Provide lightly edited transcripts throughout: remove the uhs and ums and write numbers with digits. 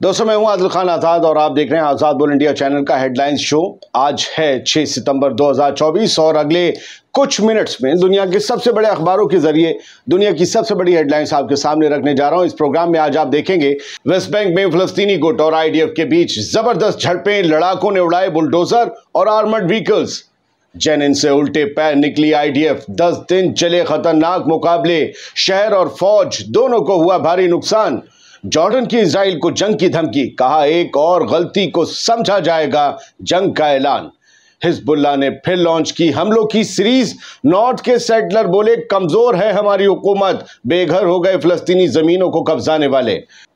दोस्तों, मैं हूं आदिल खान आज़ाद और आप देख रहे हैं आज़ाद बोल इंडिया चैनल का हेडलाइंस शो। आज है 6 सितंबर 2024 और अगले कुछ मिनट्स में दुनिया के सबसे बड़े अखबारों के जरिए दुनिया की सबसे बड़ी हेडलाइंस आपके सामने रखने जा रहा हूं। इस प्रोग्राम में आज आप देखेंगे वेस्ट बैंक में फलस्तीनी गुट और आईडीएफ के बीच जबरदस्त झड़पें, लड़ाकों ने उड़ाए बुलडोजर और आर्मर्ड व्हीकल्स। जेनिन से उल्टे पैर निकली आईडीएफ, 10 दिन चले खतरनाक मुकाबले, शहर और फौज दोनों को हुआ भारी नुकसान। जॉर्डन की इजराइल को जंग की धमकी, कहा एक और गलती को समझा जाएगा जंग का ऐलान। हिजबुल्लाह ने फिर लॉन्च की हमलों की सीरीज, नॉर्थ के सेटलर बोले कमजोर है हमारी हुकूमत, बेघर हो गए फलस्तीनी जमीनों को कब्जाने वाले।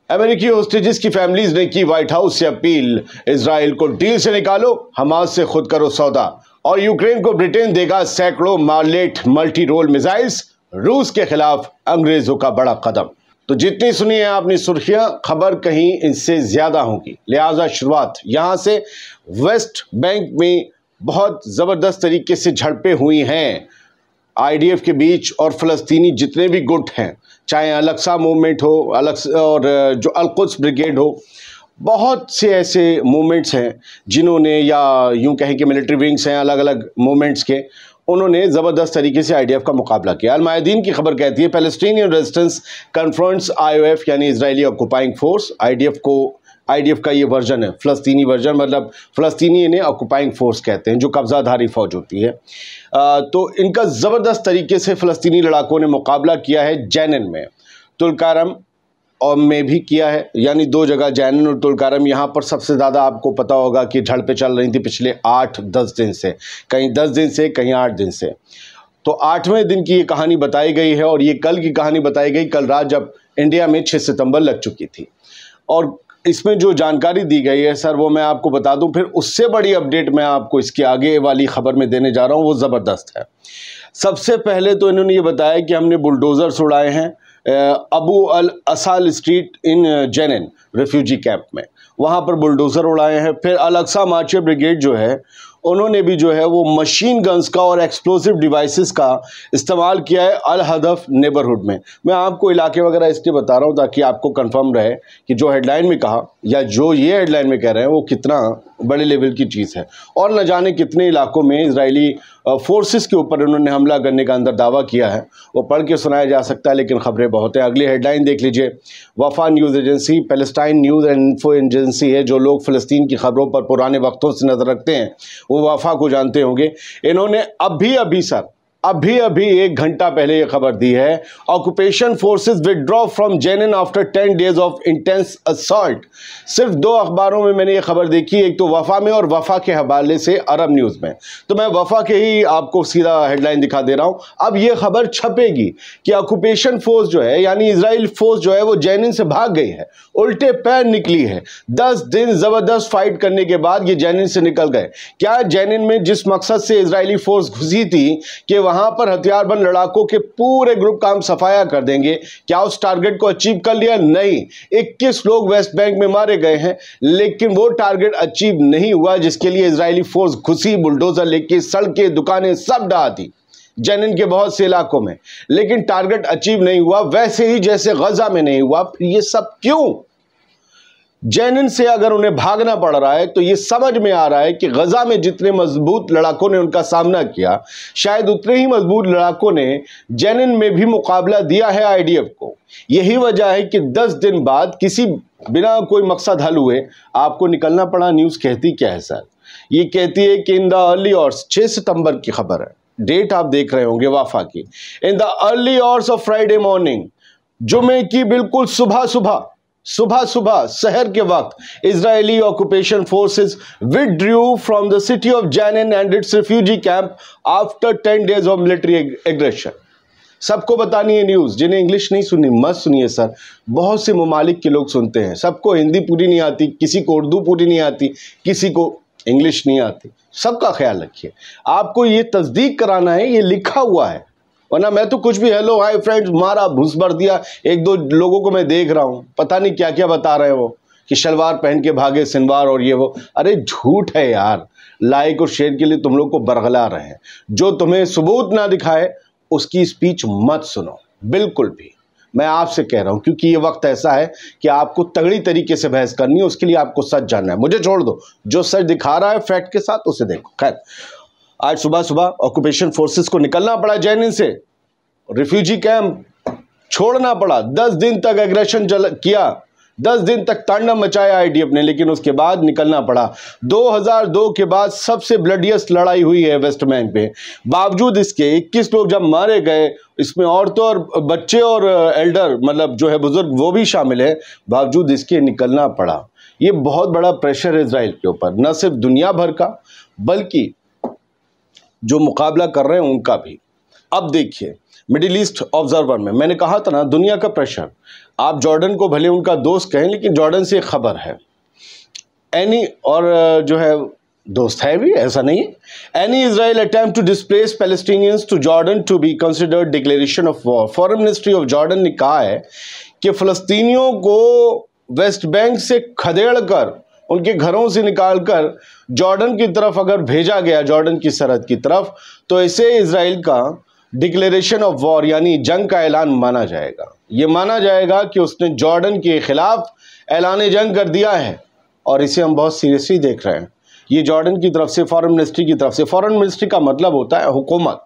अमेरिकी होस्टेजेस की फैमिलीज ने की व्हाइट हाउस से अपील, इजराइल को डील से निकालो, हमास से खुद करो सौदा। और यूक्रेन को ब्रिटेन देगा सैकड़ों मार्लेट मल्टी रोल मिसाइल्स, रूस के खिलाफ अंग्रेजों का बड़ा कदम। तो जितनी सुनी है आपने सुर्खियां, खबर कहीं इनसे ज्यादा होगी, लिहाजा शुरुआत यहां से। वेस्ट बैंक में बहुत जबरदस्त तरीके से झड़पें हुई हैं आईडीएफ के बीच और फलस्तीनी जितने भी गुट हैं, चाहे अलक्सा मूवमेंट हो, और जो अल-कुद्स ब्रिगेड हो, बहुत से ऐसे मूवमेंट्स हैं जिन्होंने, या यूं कहें कि मिलिट्री विंग्स हैं अलग अलग मूवमेंट्स के, उन्होंने ज़बरदस्त तरीके से आईडीएफ का मुकाबला किया। अल-मायदीन की खबर कहती है पैलेस्टीनियन रेजिस्टेंस कन्फ्रंट्स आईओएफ यानी इजरायली ऑक्युपाइंग फोर्स। आईडीएफ का ये वर्जन है, फ़लस्तीनी वर्जन, मतलब फ़लस्तीनी इन्हें ऑक्युपाइंग फोर्स कहते हैं, जो कब्ज़ाधारी फ़ौज होती है। तो इनका ज़बरदस्त तरीके से फ़लस्तीनी लड़ाकों ने मुकाबला किया है जेनिन में, तुलकारम और में भी किया है, यानी दो जगह जेनिन और तुलकारम। यहाँ पर सबसे ज़्यादा आपको पता होगा कि झड़पें चल रही थी पिछले 8-10 दिन से, कहीं 10 दिन से, कहीं 8 दिन से। तो 8वें दिन की ये कहानी बताई गई है और ये कल की कहानी बताई गई, कल रात जब इंडिया में 6 सितंबर लग चुकी थी। और इसमें जो जानकारी दी गई है सर, वो मैं आपको बता दूं, फिर उससे बड़ी अपडेट मैं आपको इसके आगे वाली खबर में देने जा रहा हूं, वो ज़बरदस्त है। सबसे पहले तो इन्होंने ये बताया कि हमने बुलडोज़र्स उड़ाए हैं अबू अल असाल street in Zenin refugee camp में, वहाँ पर बुलडोज़र उड़ाए हैं। फिर अल-अक्सा मार्चर ब्रिगेड जो है, उन्होंने भी जो है वो मशीन गन्स का और एक्सप्लोसिव डिवाइसेस का इस्तेमाल किया है अल हदफ नेबरहुड में। मैं आपको इलाके वगैरह इसलिए बता रहा हूँ ताकि आपको कंफर्म रहे कि जो हेडलाइन में कहा या जो ये हेडलाइन में कह रहे हैं वो कितना बड़े लेवल की चीज़ है। और न जाने कितने इलाकों में इजरायली फोर्सेस के ऊपर उन्होंने हमला करने का अंदर दावा किया है, वो पढ़ के सुनाया जा सकता है, लेकिन खबरें बहुत हैं। अगली हेडलाइन देख लीजिए, वफा news agency, Palestine news and info agency है। जो लोग फ़लस्तीन की खबरों पर पुराने वक्तों से नज़र रखते हैं वो वफा को जानते होंगे। इन्होंने अभी 1 घंटा पहले ये खबर दी है, occupation forces withdraw from Jenin after 10 days of intense assault. सिर्फ 2 अखबारों में मैंने ये खबर देखी, एक तो वफा में और वफा के हवाले से अरब न्यूज़ में। तो मैं वफा के ही आपको सीधा हेडलाइन दिखा दे रहा हूँ। अब ये खबर छपेगी कि ऑक्यूपेशन फोर्स जो है, यानी इजराइल फोर्स जो है, वो जेनिन से भाग गई है, उल्टे पैर निकली है। 10 दिन ज़बरदस्त फाइट करने के बाद ये जेनिन से निकल गए। क्या जेनिन में जिस मकसद से इजरायली फोर्स घुसी थी कि वहां पर हथियारबंद लड़ाकों के पूरे ग्रुप का हम सफाया कर देंगे, क्या उस टारगेट को अचीव कर लिया? नहीं। 21 लोग वेस्ट बैंक में मारे गए हैं, लेकिन वो टारगेट अचीव नहीं हुआ जिसके लिए इजरायली फोर्स घुसी, बुलडोजर लेके, सड़कें, दुकानें सब ढहा दी जेनिन के बहुत से इलाकों में, लेकिन टारगेट अचीव नहीं हुआ, वैसे ही जैसे गजा में नहीं हुआ। फिर ये सब क्यों? जेनिन से अगर उन्हें भागना पड़ रहा है तो ये समझ में आ रहा है कि गजा में जितने मजबूत लड़ाकों ने उनका सामना किया, शायद उतने ही मजबूत लड़ाकों ने जेनिन में भी मुकाबला दिया है आईडीएफ को। यही वजह है कि 10 दिन बाद किसी बिना कोई मकसद हल हुए आपको निकलना पड़ा। न्यूज़ कहती क्या है सर? ये कहती है कि इन द अर्ली आवर्स, 6 सितंबर की खबर है, डेट आप देख रहे होंगे वफा की, in the early hours of Friday morning, जुमे की बिल्कुल सुबह शहर के वक्त, Israeli occupation forces withdrew from the city of Jenin and its refugee camp after 10 days of military aggression. सबको बतानी है न्यूज़, जिन्हें इंग्लिश नहीं सुननी मत सुनिए सर, बहुत से ममालिक के लोग सुनते हैं, सबको हिंदी पूरी नहीं आती, किसी को उर्दू पूरी नहीं आती, किसी को इंग्लिश नहीं आती। सबका ख्याल रखिए, आपको ये तस्दीक कराना है, ये लिखा हुआ है, वरना मैं तो कुछ भी हेलो हाय फ्रेंड्स मारा, घुस भर दिया। 1-2 लोगों को मैं देख रहा हूँ, पता नहीं क्या क्या बता रहे हैं वो, कि शलवार पहन के भागे सिनवार और ये वो। अरे झूठ है यार, लाइक और शेयर के लिए तुम लोग को बरगला रहे हैं। जो तुम्हें सबूत ना दिखाए उसकी स्पीच मत सुनो, बिल्कुल भी। मैं आपसे कह रहा हूं, क्योंकि ये वक्त ऐसा है कि आपको तगड़ी तरीके से बहस करनी है, उसके लिए आपको सच जानना है। मुझे छोड़ दो, जो सच दिखा रहा है फैक्ट के साथ उसे देखो। खैर, आज सुबह सुबह ऑक्यूपेशन फोर्सेस को निकलना पड़ा जैनिन से, रिफ्यूजी कैंप छोड़ना पड़ा, 10 दिन तक एग्रेशन किया, 10 दिन तक तांडव मचाया आईडीएफ ने, लेकिन उसके बाद निकलना पड़ा। 2002 के बाद सबसे ब्लडियस्ट लड़ाई हुई है वेस्ट बैंक पे। बावजूद इसके 21 लोग जब मारे गए, इसमें औरतों और बच्चे और एल्डर मतलब जो है बुजुर्ग वो भी शामिल है, बावजूद इसके निकलना पड़ा। ये बहुत बड़ा प्रेशर है इजराइल के ऊपर, न सिर्फ दुनिया भर का बल्कि जो मुकाबला कर रहे हैं उनका भी। अब देखिए, मिडिल ईस्ट ऑब्जर्वर में मैंने कहा था ना, दुनिया का प्रेशर। आप जॉर्डन को भले उनका दोस्त कहें, लेकिन जॉर्डन से एक खबर है, एनी और जो है दोस्त है भी, ऐसा नहीं है। Any Israel attempt to displace Palestinians to Jordan to be considered declaration of war. Foreign ministry of Jordan ने कहा है कि फ़लस्तीनियों को वेस्ट बैंक से खदेड़ कर, उनके घरों से निकालकर जॉर्डन की तरफ अगर भेजा गया, जॉर्डन की सरहद की तरफ, तो इसे इजराइल का डिक्लेरेशन ऑफ वॉर यानी जंग का ऐलान माना जाएगा। ये माना जाएगा कि उसने जॉर्डन के खिलाफ ऐलान जंग कर दिया है, और इसे हम बहुत सीरियसली देख रहे हैं। ये जॉर्डन की तरफ से, फॉरेन मिनिस्ट्री की तरफ से। फॉरेन मिनिस्ट्री का मतलब होता है हुकूमत।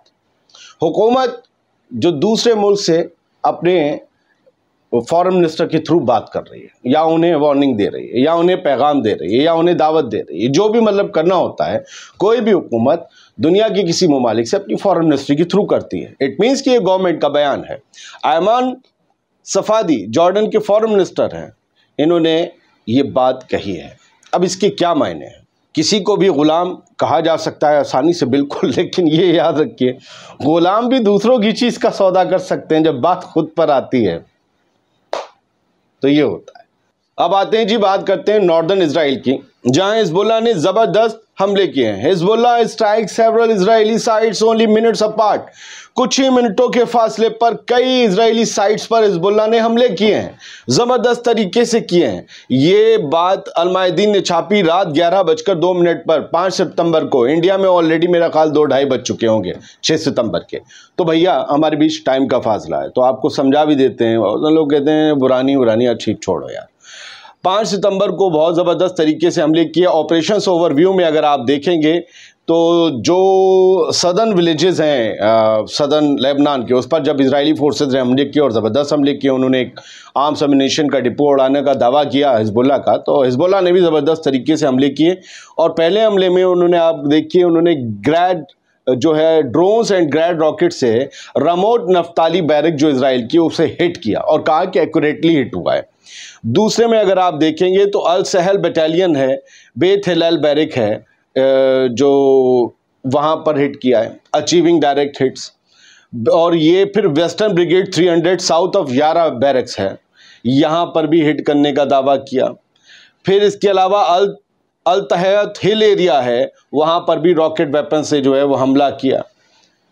हुकूमत जो दूसरे मुल्क से अपने फॉरेन मिनिस्टर के थ्रू बात कर रही है, या उन्हें वार्निंग दे रही है, या उन्हें पैगाम दे रही है, या उन्हें दावत दे रही है, जो भी मतलब करना होता है, कोई भी हुकूमत दुनिया के किसी ममालिक से अपनी फॉरेन मिनिस्ट्री के थ्रू करती है। इट मीन्स कि ये गवर्नमेंट का बयान है। अयमान सफादी जॉर्डन के फॉरेन मिनिस्टर हैं, इन्होंने ये बात कही है। अब इसके क्या मायने हैं? किसी को भी गुलाम कहा जा सकता है आसानी से, बिल्कुल, लेकिन ये याद रखिए, गुलाम भी दूसरों की चीज़ का सौदा कर सकते हैं। जब बात खुद पर आती है तो ये होता है। अब आते हैं जी, बात करते हैं नॉर्दर्न इजराइल की, जहां हिजबुल्लाह ने जबरदस्त हमले किए हैं। Hezbollah strike several Israeli sites only minutes apart. कुछ ही मिनटों के फासले पर कई इजरायली साइट्स पर हिजबुल्लाह ने हमले किए हैं, जबरदस्त तरीके से किए हैं। ये बात अल-मायदीन ने छापी रात 11:02 पर 5 सितंबर को। इंडिया में ऑलरेडी मेरा ख्याल 2-2:30 बज चुके होंगे 6 सितंबर के। तो भैया हमारे बीच टाइम का फासला है, तो आपको समझा भी देते हैं। और लोग कहते हैं बुरानी ठीक छोड़ो यार। 5 सितंबर को बहुत ज़बरदस्त तरीके से हमले किए। ऑपरेशंस ओवरव्यू में अगर आप देखेंगे तो जो सदर्न विलेजेस हैं सदर्न लेबनान के, उस पर जब इजरायली फोर्सेज ने हमले किए और ज़बरदस्त हमले किए, उन्होंने एक आर्म्स एमिनेशन का डिपो उड़ाने का दावा किया हिजबुल्लाह का, तो हिजबुल्लाह ने भी ज़बरदस्त तरीके से हमले किए। और पहले हमले में उन्होंने, आप देखिए, उन्होंने ग्रैड जो है ड्रोन्स एंड ग्रैड रॉकेट से रमोट नफ्ताली बैरक जो इसराइल की, उसे हिट किया और कहा कि एक्यूरेटली हिट हुआ है। दूसरे में अगर आप देखेंगे तो अल सहल बटालियन है, बेत हिलाल बैरक है, जो वहाँ पर हिट किया है, अचीविंग डायरेक्ट हिट्स। और ये फिर वेस्टर्न ब्रिगेड 300 साउथ ऑफ यारा बैरक्स है, यहाँ पर भी हिट करने का दावा किया। फिर इसके अलावा अल तहत हिल एरिया है, वहाँ पर भी रॉकेट वेपन से जो है वो हमला किया।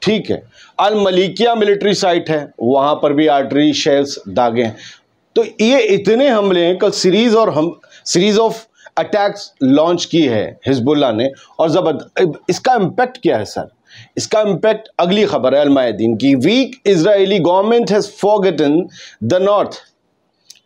ठीक है, अल मलिकिया मिलिट्री साइट है, वहाँ पर भी आर्टरी शेल्स दागे हैं। तो ये इतने हमले हैं, कल सीरीज ऑफ अटैक्स लॉन्च की है हिजबुल्लाह ने। और जबरदस्त इसका इम्पैक्ट क्या है सर? इसका इम्पैक्ट अगली खबर है अल-मायदीन की। Weak Israeli government has forgotten the north.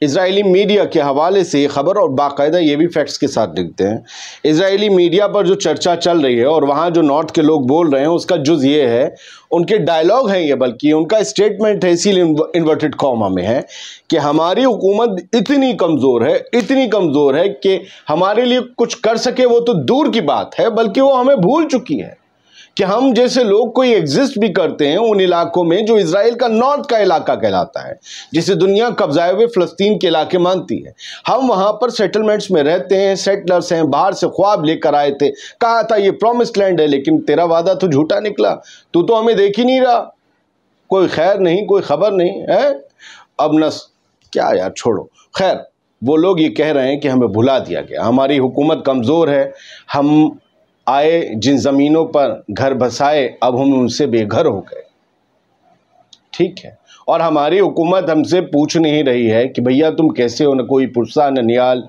Israeli media के हवाले से ये खबर, और बाकायदा ये भी फैक्ट्स के साथ लिखते हैं। इजरायली मीडिया पर जो चर्चा चल रही है और वहाँ जो नॉर्थ के लोग बोल रहे हैं, उसका जुज़ ये है, उनके डायलॉग हैं ये, बल्कि उनका स्टेटमेंट है, इसीलिए इन्वर्टेड कॉमा में है, कि हमारी हुकूमत इतनी कमज़ोर है कि हमारे लिए कुछ कर सके वो तो दूर की बात है, बल्कि वो हमें भूल चुकी है कि हम जैसे लोग कोई एग्जिस्ट भी करते हैं उन इलाकों में जो इजराइल का नॉर्थ का इलाका कहलाता है, जिसे दुनिया कब्जाए हुए फ़लस्तीन के इलाके मानती है। हम वहाँ पर सेटलमेंट्स में रहते हैं, सेटलर्स हैं, बाहर से ख्वाब लेकर आए थे, कहा था ये प्रॉमिस्ड लैंड है, लेकिन तेरा वादा तो झूठा निकला, तू तो हमें देख ही नहीं रहा, कोई खैर नहीं, कोई खबर नहीं है। अब न क्या यार, छोड़ो। खैर, वो लोग ये कह रहे हैं कि हमें भुला दिया गया, हमारी हुकूमत कमज़ोर है, हम आए जिन ज़मीनों पर घर बसाए, अब हम उनसे बेघर हो गए। ठीक है, और हमारी हुकूमत हमसे पूछ नहीं रही है कि भैया तुम कैसे हो, न कोई पुरसा न नियाल,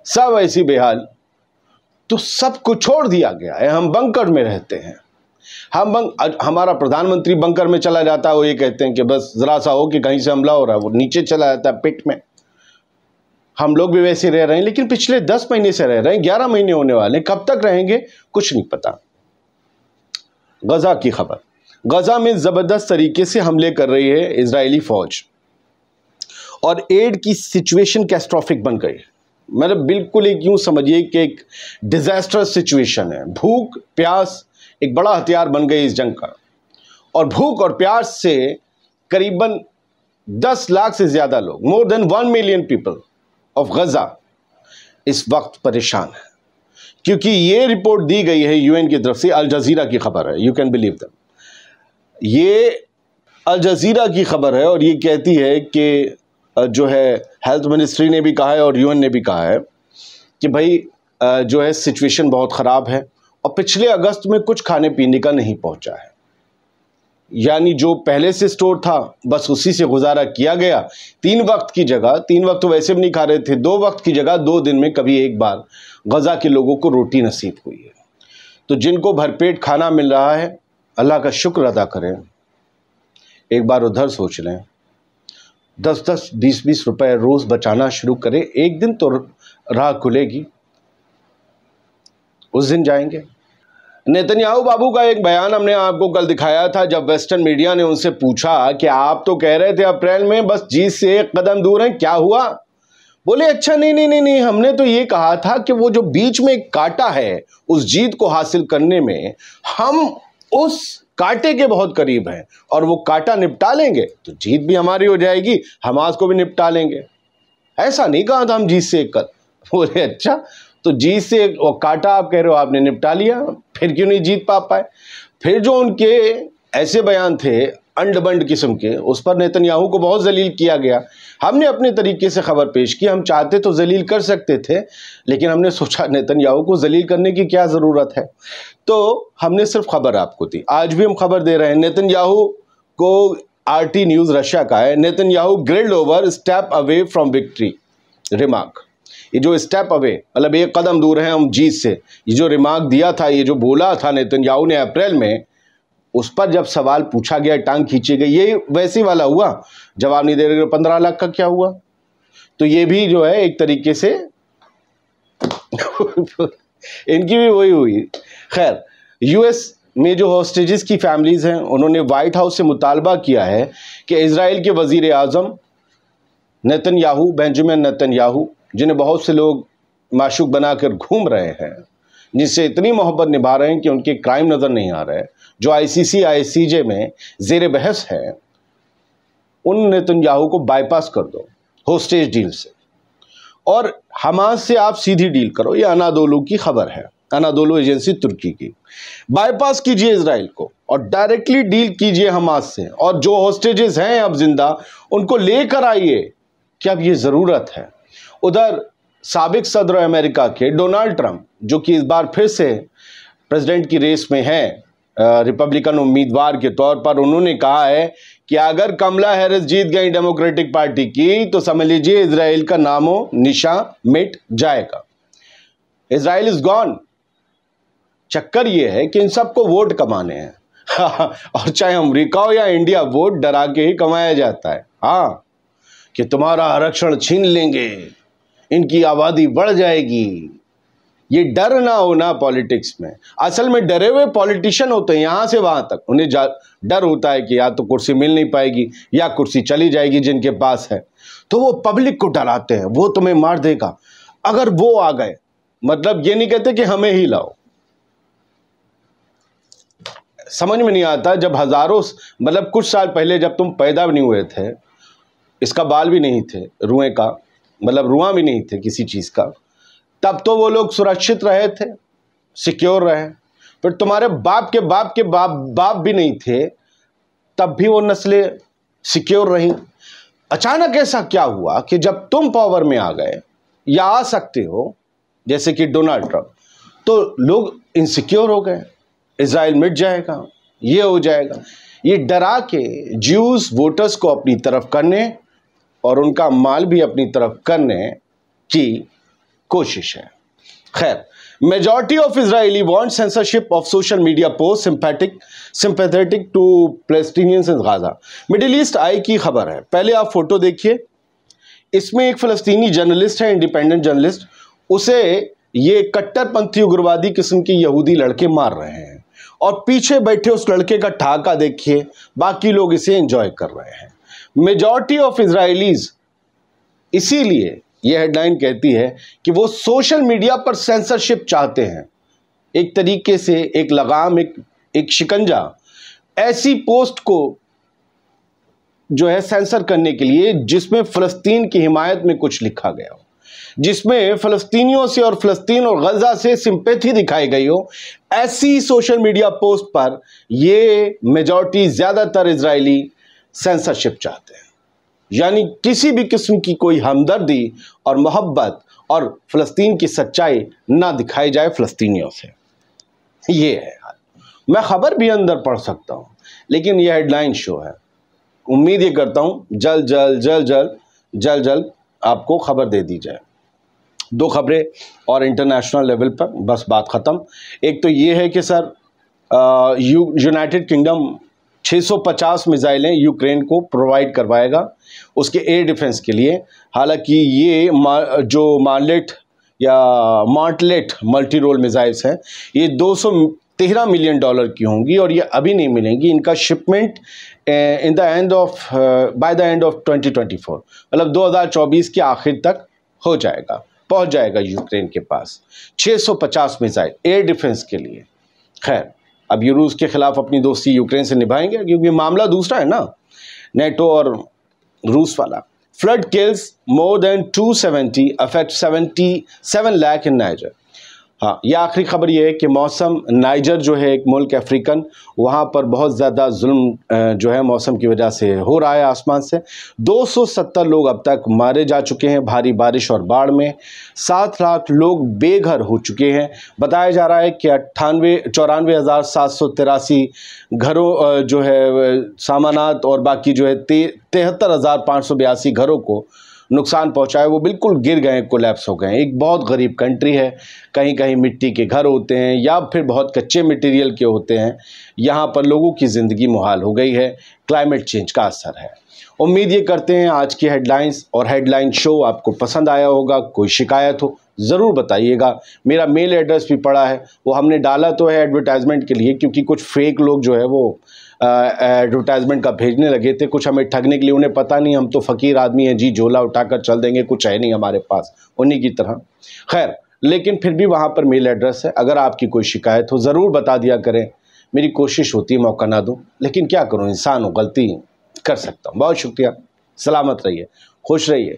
सब ऐसी बेहाल। तो सब कुछ छोड़ दिया गया है, हम बंकर में रहते हैं। हमारा प्रधानमंत्री बंकर में चला जाता है, वो ये कहते हैं कि बस जरा सा हो कि कहीं से हमला हो रहा है, वो नीचे चला जाता है पिट में। हम लोग भी वैसे रह रहे हैं, लेकिन पिछले 10 महीने से रह रहे हैं, 11 महीने होने वाले, कब तक रहेंगे कुछ नहीं पता। गजा की खबर, गजा में जबरदस्त तरीके से हमले कर रही है इजरायली फौज और एड की सिचुएशन कैटास्ट्रोफिक बन गई। मतलब बिल्कुल एक यूं समझिए कि एक डिजास्टर्स सिचुएशन है। भूख प्यास एक बड़ा हथियार बन गई इस जंग का, और भूख और प्यास से करीबन 10 लाख से ज्यादा लोग, more than 1 million people of Gaza इस वक्त परेशान है, क्योंकि ये रिपोर्ट दी गई है यूएन की तरफ से। अल जजीरा की खबर है, यू कैन बिलीव दैट, ये अल जजीरा की खबर है और ये कहती है कि जो है हेल्थ मिनिस्ट्री ने भी कहा है और यूएन ने भी कहा है कि भाई जो है सिचुएशन बहुत ख़राब है और पिछले अगस्त में कुछ खाने पीने का नहीं पहुंचा है। यानी जो पहले से स्टोर था बस उसी से गुजारा किया गया। 3 वक्त की जगह, 3 वक्त तो वैसे भी नहीं खा रहे थे, 2 वक्त की जगह 2 दिन में कभी एक बार गजा के लोगों को रोटी नसीब हुई है। तो जिनको भरपेट खाना मिल रहा है अल्लाह का शुक्र अदा करें, एक बार उधर सोच लें, 10-10, 20-20 रुपए रोज बचाना शुरू करें, एक दिन तो राह खुलेगी, उस दिन जाएंगे। नेतन्याहू बाबू का एक बयान हमने आपको कल दिखाया था, जब वेस्टर्न मीडिया ने उनसे पूछा कि आप तो कह रहे थे अप्रैल में बस जीत से एक कदम दूर हैं, क्या हुआ? बोले अच्छा नहीं, हमने तो ये कहा था कि वो जो बीच में एक कांटा है उस जीत को हासिल करने में हम उस कांटे के बहुत करीब हैं और वो कांटा निपटा लेंगे तो जीत भी हमारी हो जाएगी, हमास को भी निपटा लेंगे। ऐसा नहीं कहा था हम जीत से एक कदम। बोले अच्छा, तो जीत से वो कांटा आप कह रहे हो आपने निपटा लिया, फिर क्यों नहीं जीत पाए? फिर जो उनके ऐसे बयान थे अंड बंड किस्म के, उस पर नेतन्याहू को बहुत जलील किया गया। हमने अपने तरीके से खबर पेश की, हम चाहते तो जलील कर सकते थे, लेकिन हमने सोचा नेतन्याहू को जलील करने की क्या ज़रूरत है, तो हमने सिर्फ खबर आपको दी। आज भी हम खबर दे रहे हैं। नेतन्याहू को RT न्यूज़ रशिया का है, Netanyahu grilled over step away from victory remark. ये जो स्टेप अवे मतलब एक कदम दूर है हम जीत से, ये जो रिमार्क दिया था, ये जो बोला था नेतन्याहू ने अप्रैल में, उस पर जब सवाल पूछा गया, टांग खींची गई, ये वैसे वाला हुआ, जवाब नहीं दे रहे। 15 लाख का क्या हुआ? तो ये भी जो है एक तरीके से इनकी भी वही हुई। खैर, US में जो हॉस्टेजेस की फैमिलीज हैं, उन्होंने व्हाइट हाउस से मुतालबा किया है कि इजराइल के वजीर आजम नेतन्याहू, बेंजामिन नेतन्याहू, जिन्हें बहुत से लोग माशूक बनाकर घूम रहे हैं, जिनसे इतनी मोहब्बत निभा रहे हैं कि उनके क्राइम नज़र नहीं आ रहे, जो ICC ICJ में जेर बहस है, उन नेतन्याहू को बाईपास कर दो होस्टेज डील से और हमास से आप सीधी डील करो। ये अनादोलू की खबर है, अनादोलू एजेंसी तुर्की की। बाईपास कीजिए इजराइल को और डायरेक्टली डील कीजिए हमास से, और जो होस्टेजेस हैं अब जिंदा उनको लेकर आइए कि अब ये ज़रूरत है। उधर साबिक सदर अमेरिका के डोनाल्ड ट्रंप, जो कि इस बार फिर से प्रेसिडेंट की रेस में हैं रिपब्लिकन उम्मीदवार के तौर पर, उन्होंने कहा है कि अगर कमला हैरिस जीत गई डेमोक्रेटिक पार्टी की तो समझ लीजिए इजराइल का नामो निशा मिट जाएगा, इजराइल इज गॉन। चक्कर ये है कि इन सबको वोट कमाने हैं और चाहे अमेरिका हो या इंडिया, वोट डरा के ही कमाया जाता है। हाँ, कि तुम्हारा आरक्षण छीन लेंगे, इनकी आबादी बढ़ जाएगी, ये डर ना होना पॉलिटिक्स में। असल में डरे हुए पॉलिटिशियन होते हैं यहाँ से वहाँ तक, उन्हें डर होता है कि या तो कुर्सी मिल नहीं पाएगी या कुर्सी चली जाएगी जिनके पास है, तो वो पब्लिक को डराते हैं, वो तुम्हें मार देगा अगर वो आ गए। मतलब ये नहीं कहते कि हमें ही लाओ। समझ में नहीं आता, जब हजारों मतलब कुछ साल पहले जब तुम पैदा भी नहीं हुए थे, इसका बाल भी नहीं थे, रुएं का मतलब रुआं भी नहीं थे किसी चीज़ का, तब तो वो लोग सुरक्षित रहे थे, सिक्योर रहे। फिर तुम्हारे बाप के बाप के बाप भी नहीं थे, तब भी वो नस्लें सिक्योर रहीं। अचानक ऐसा क्या हुआ कि जब तुम पावर में आ गए या आ सकते हो, जैसे कि डोनाल्ड ट्रंप, तो लोग इनसिक्योर हो गए, इजराइल मिट जाएगा, ये हो जाएगा। ये डरा के ज्यूज वोटर्स को अपनी तरफ करने और उनका माल भी अपनी तरफ करने की कोशिश है। खैर, majority of Israeli want censorship of social media post sympathetic to Palestinians in Gaza. Middle east eye की खबर है। पहले आप फोटो देखिए, इसमें एक फ़लस्तीनी जर्नलिस्ट है, इंडिपेंडेंट जर्नलिस्ट, उसे ये कट्टरपंथी उग्रवादी किस्म के यहूदी लड़के मार रहे हैं और पीछे बैठे उस लड़के का ठहाका देखिए, बाकी लोग इसे एंजॉय कर रहे हैं। मेजॉरिटी ऑफ इजरायलीज, इसीलिए यह हेडलाइन कहती है कि वो सोशल मीडिया पर सेंसरशिप चाहते हैं, एक तरीके से एक लगाम, एक शिकंजा, ऐसी पोस्ट को जो है सेंसर करने के लिए जिसमें फ़लस्तीन की हिमायत में कुछ लिखा गया हो, जिसमें फ़लस्तीनियों से और फ़लस्तीन और गजा से सिंपैथी दिखाई गई हो। ऐसी सोशल मीडिया पोस्ट पर ये मेजॉरिटी, ज़्यादातर इजरायली सेंसरशिप चाहते हैं, यानी किसी भी किस्म की कोई हमदर्दी और मोहब्बत और फ़लस्तीन की सच्चाई ना दिखाई जाए फ़लस्तीनियों से। ये है हाल। मैं ख़बर भी अंदर पढ़ सकता हूँ, लेकिन यह हेडलाइन शो है। उम्मीद ये करता हूँ जल्द आपको खबर दे दी जाए। दो खबरें और इंटरनेशनल लेवल पर, बस बात ख़त्म। एक तो ये है कि सर यूनाइटेड किंगडम 650 मिसाइलें यूक्रेन को प्रोवाइड करवाएगा उसके एयर डिफेंस के लिए। हालांकि ये जो मार्टलेट मल्टी रोल मिसाइल्स हैं, ये 213 मिलियन डॉलर की होंगी और ये अभी नहीं मिलेंगी। इनका shipment by the end of 2024, मतलब 2024 के आखिर तक हो जाएगा, पहुंच जाएगा यूक्रेन के पास 650 मिसाइल एयर डिफेंस के लिए। खैर, अब ये रूस के खिलाफ अपनी दोस्ती यूक्रेन से निभाएंगे, क्योंकि मामला दूसरा है ना, नेटो और रूस वाला। Flood kills more than 270, affect 77 lakh in Niger. हाँ, ये आखिरी खबर ये है कि मौसम, नाइजर जो है एक मुल्क अफ्रीकन, वहाँ पर बहुत ज़्यादा जुल्म जो है मौसम की वजह से हो रहा है आसमान से। 270 लोग अब तक मारे जा चुके हैं भारी बारिश और बाढ़ में। 7 लाख लोग बेघर हो चुके हैं। बताया जा रहा है कि 94,783 घरों जो है सामानात और बाकी जो है 73,582 घरों को नुकसान पहुंचा है, वो बिल्कुल गिर गए, कोलैप्स हो गए। एक बहुत गरीब कंट्री है, कहीं कहीं मिट्टी के घर होते हैं या फिर बहुत कच्चे मटेरियल के होते हैं। यहाँ पर लोगों की ज़िंदगी मुहाल हो गई है, क्लाइमेट चेंज का असर है। उम्मीद ये करते हैं आज की हेडलाइंस और हेडलाइन शो आपको पसंद आया होगा। कोई शिकायत हो ज़रूर बताइएगा। मेरा मेल एड्रेस भी पड़ा है, वो हमने डाला तो है एडवर्टाइजमेंट के लिए, क्योंकि कुछ फेक लोग जो है वो एडवर्टाइजमेंट का भेजने लगे थे, कुछ हमें ठगने के लिए। उन्हें पता नहीं हम तो फ़कीर आदमी हैं जी, झोला उठाकर चल देंगे, कुछ है नहीं हमारे पास उन्हीं की तरह। खैर, लेकिन फिर भी वहाँ पर मेल एड्रेस है। अगर आपकी कोई शिकायत हो ज़रूर बता दिया करें। मेरी कोशिश होती है मौका ना दूँ, लेकिन क्या करूँ, इंसान हो, गलती कर सकता हूँ। बहुत शुक्रिया। सलामत रहिए, खुश रहिए।